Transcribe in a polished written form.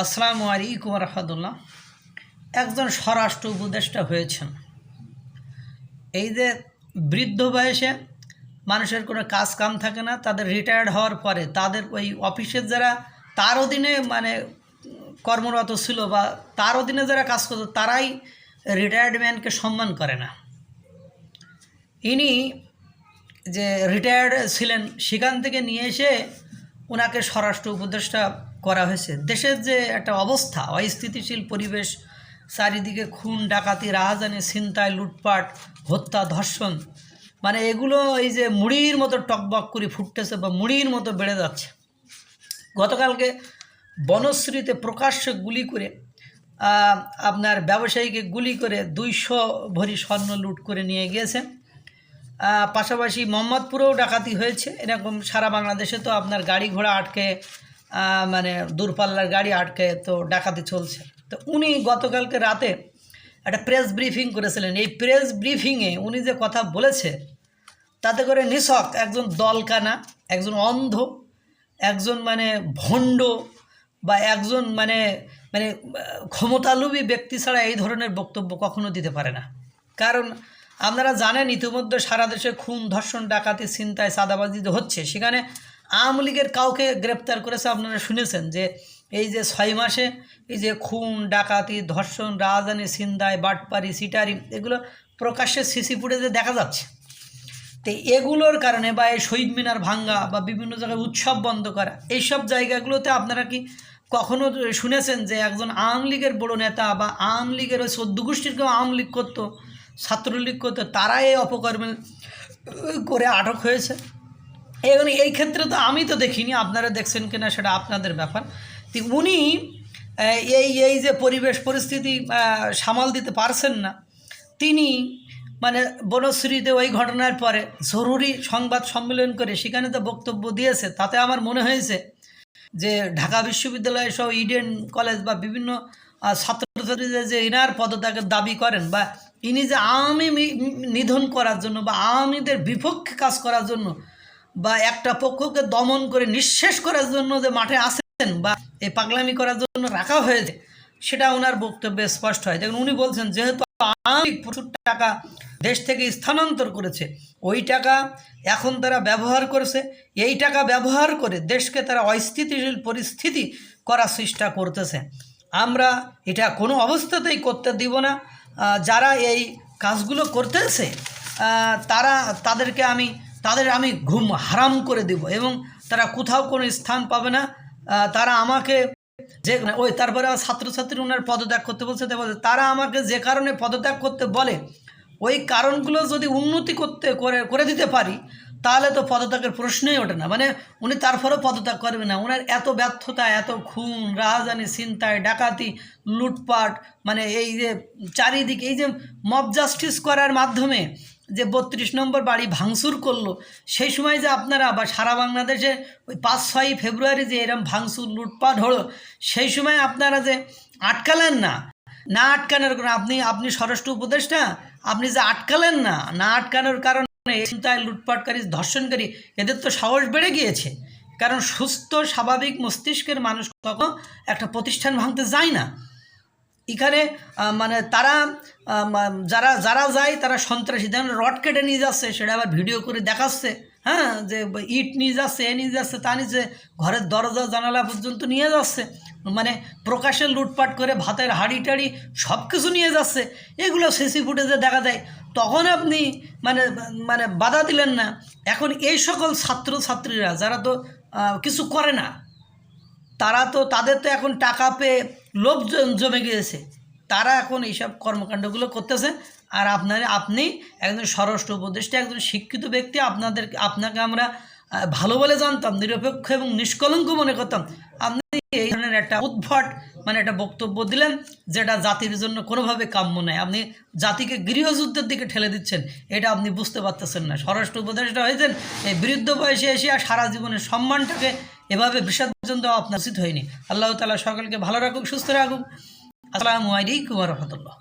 আসসালামু আলাইকুম রহমতুল্লাহ। একজন স্বরাষ্ট্র উপদেষ্টা হয়েছেন। এই যে বৃদ্ধ বয়সে মানুষের কোনো কাজ কাম থাকে না, তাদের রিটায়ার্ড হওয়ার পরে তাদের ওই অফিসের যারা তার অধীনে কর্মরত ছিল বা তার অধীনে যারা কাজ করতো তারাই রিটায়ার্ড ম্যানকে সম্মান করে না। ইনি যে রিটায়ার্ড ছিলেন সেখান থেকে নিয়ে এসে ওনাকে স্বরাষ্ট্র উপদেষ্টা করা হয়েছে। দেশের যে একটা অবস্থা, অস্থিতিশীল পরিবেশ, চারিদিকে খুন ডাকাতি রাহাজানি ছিনতাই লুটপাট হত্যা ধর্ষণ, এগুলো এই যে মুড়ির মতো টকবক করে ফুটতেছে বা মুড়ির মতো বেড়ে যাচ্ছে। গতকালকে বনশ্রীতে প্রকাশ্যে গুলি করে আপনার ব্যবসায়ীকে গুলি করে 200 ভরি স্বর্ণ লুট করে নিয়ে গিয়েছে। পাশাপাশি মোহাম্মদপুরেও ডাকাতি হয়েছে। এরকম সারা বাংলাদেশে তো আপনার গাড়ি ঘোড়া আটকে দূরপাল্লার গাড়ি আটকে তো ডাকাতি চলছে। তো উনি গতকালকে রাতে একটা প্রেস ব্রিফিং করেছিলেন। এই প্রেস ব্রিফিংয়ে উনি যে কথা বলেছে তাতে করে নিছক একজন দলকানা, একজন অন্ধ, একজন ভণ্ড বা একজন ক্ষমতালোভী ব্যক্তি ছাড়া এই ধরনের বক্তব্য কখনো দিতে পারে না। কারণ আপনারা জানেন ইতিমধ্যে সারা দেশে খুন ধর্ষণ ডাকাতি ছিনতাই চাঁদাবাজি হচ্ছে। সেখানে আওয়ামী লীগের কাউকে গ্রেপ্তার করেছে আপনারা শুনেছেন যে এই যে 6 মাসে এই যে খুন ডাকাতি ধর্ষণ রাজধানী ছিনতাই বাটপারি সিটারি এগুলো প্রকাশ্যে সিসি ফুটেজে দেখা যাচ্ছে। তো এগুলোর কারণে বা এই শহীদ মিনার ভাঙ্গা বা বিভিন্ন জায়গায় উৎসব বন্ধ করা, এইসব জায়গাগুলোতে আপনারা কি কখনো শুনেছেন যে একজন আওয়ামী লীগের বড় নেতা বা আওয়ামী লীগের ওই 14 গোষ্ঠীর কেউ আওয়ামী লীগ করতো, ছাত্রলীগ করতো, তারা এই অপকর্মে করে আটক হয়েছে? এই ক্ষেত্রে তো আমি তো দেখিনি, আপনারা দেখছেন কিনা সেটা আপনাদের ব্যাপার। তো উনি এই যে পরিবেশ পরিস্থিতি সামাল দিতে পারছেন না, তিনি বনশ্রীতে ওই ঘটনার পরে জরুরি সংবাদ সম্মেলন করে সেখানে তো বক্তব্য দিয়েছে। তাতে আমার মনে হয়েছে যে ঢাকা বিশ্ববিদ্যালয় সহ ইডেন কলেজ বা বিভিন্ন ছাত্রছাত্রীদের যে ইনার পদত্যাগের দাবি করেন বা ইনি যে আওয়ামী নিধন করার জন্য বা আওয়ামীদের বিপক্ষে কাজ করার জন্য বা একটা পক্ষকে দমন করে নিঃশেষ করার জন্য যে মাঠে আসেন বা এই পাগলামি করার জন্য রাখা হয়েছে, সেটা ওনার বক্তব্যে স্পষ্ট হয়। দেখুন, উনি বলছেন যেহেতু আওয়ামী প্রচুর টাকা দেশ থেকে স্থানান্তর করেছে, ওই টাকা এখন তারা ব্যবহার করেছে, এই টাকা ব্যবহার করে দেশকে তারা অস্থিতিশীল পরিস্থিতি করার চেষ্টা করতেছে। আমরা এটা কোনো অবস্থাতেই করতে দিব না। যারা এই কাজগুলো করতেছে তাদের আমি ঘুম হারাম করে দেব এবং তারা কোথাও কোনো স্থান পাবে না। তারা আমাকে তারপরে ছাত্রছাত্রী ওনার পদত্যাগ করতে বলছে, তারা আমাকে যে কারণে পদত্যাগ করতে বলে ওই কারণগুলো যদি উন্নতি করে দিতে পারি তাহলে তো পদত্যাগের প্রশ্নই ওঠে না। উনি তারপরেও পদত্যাগ করবেন না। ওনার এত ব্যর্থতা, এত খুন রাহাজানি ছিনতাই ডাকাতি লুটপাট, এই যে চারিদিকে এই যে মব জাস্টিস করার মাধ্যমে যে 32 নম্বর বাড়ি ভাঙচুর করলো, সেই সময় যে আপনারা বা সারা বাংলাদেশে ওই 5-6 ফেব্রুয়ারি যে এরম ভাঙচুর লুটপাট হলো, সেই সময় আপনারা যে আটকালেন না আটকানোর কারণে আপনি স্বরাষ্ট্র উপদেষ্টা, আপনি যে আটকালেন না আটকানোর কারণে ছিনতাই লুটপাটকারী ধর্ষণকারী এদের তো সাহস বেড়ে গিয়েছে। কারণ সুস্থ স্বাভাবিক মস্তিষ্কের মানুষ কখনো একটা প্রতিষ্ঠান ভাঙতে যায় না। এখানে তারা যারা যায় তারা সন্ত্রাসী, যেমন রড কেটে নিয়ে যাচ্ছে, সেটা আবার ভিডিও করে দেখাচ্ছে, হ্যাঁ, যে ইট নিয়ে যাচ্ছে নিয়ে যাচ্ছে তা নিচে ঘরের দরজা জানালা পর্যন্ত নিয়ে যাচ্ছে, প্রকাশ্যে লুটপাট করে ভাতের হাঁড়ি টাড়ি সব কিছু নিয়ে যাচ্ছে। এগুলো সিসি ফুটেজে দেখা যায়। তখন আপনি বাধা দিলেন না। এখন এই সকল ছাত্রছাত্রীরা যারা তো কিছু করে না, তাদের তো এখন টাকা পেয়ে লোভ জমে গিয়েছে, তারা এখন এইসব কর্মকাণ্ডগুলো করতেছে। আর আপনি একজন স্বরাষ্ট্র উপদেষ্টা, একজন শিক্ষিত ব্যক্তি, আপনাকে আমরা ভালো বলে জানতাম, নিরপেক্ষ এবং নিষ্কলঙ্ক মনে করতাম। আপনি এই ধরনের একটা উদ্ভট একটা বক্তব্য দিলেন যেটা জাতির জন্য কোনোভাবে কাম্য নয়। আপনি জাতিকে গৃহযুদ্ধের দিকে ঠেলে দিচ্ছেন, এটা আপনি বুঝতে পারতেছেন না। স্বরাষ্ট্র উপদেষ্টা হয়েছেন এই বৃদ্ধ বয়সে এসে, আর সারা জীবনের সম্মানটাকে এভাবে বিসর্জন দেওয়া আপনার উচিত হয়নি। আল্লাহ তাআলা সকলকে ভালো রাখুক, সুস্থ রাখুক। আসসালামু আলাইকুম ওয়া রাহমাতুল্লাহ।